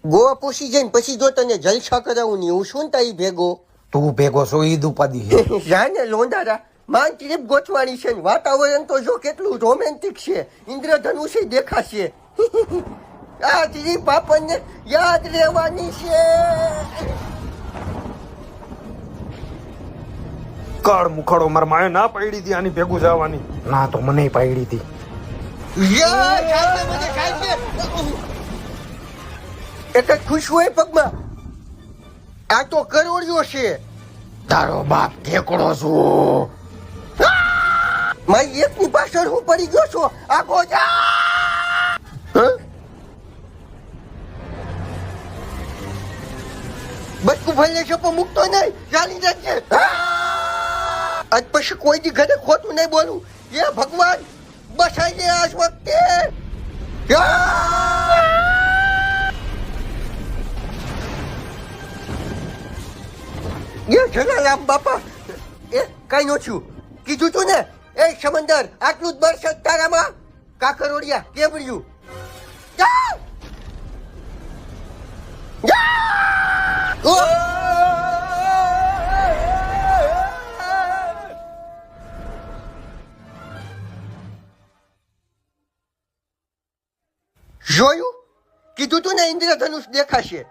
ગોવા પૂછી જઈને પછી જો તને જલસા કરાવું ને હું શું તારી ભેગો તું ભેગો છો ઈદ ઉપાધી છે. જાને લોંડારા માન ટ્રીપ ગોઠવાની છે ને વાતાવરણ તો જો કેટલું રોમેન્ટિક છે ઇન્દ્રધનુષ દેખાશે આ ટ્રીપ આપણને યાદ રહેવાની છે. કળ મુખડો મારા માએ ના પાડી હતી આની ભેગું જવાની. ના તો મને પાડી હતી. એક જ ખુશ હોય પગમાં આ તો કરોડિયો છે. તારો બાપ ઠેકડો છું. મારી એકની પાછળ હું પડી ગયો છું આખો બચકું ભલે છે પણ મૂકતો નહીં ચાલી જશે. આજ પછી કોઈ દી ઘરે ખોટું નહીં બોલું. એ ભગવાન બસાઈ દે આજ વખતે. એ જલારામ બાપા એ કઈ નો છું કીધું તું ને એ સમંદર આટલું જ બરસાત તારામાં કાકરોડિયા કેવડ્યું. જોયું કીધું તું ને ઇન્દ્રધનુષ દેખાશે.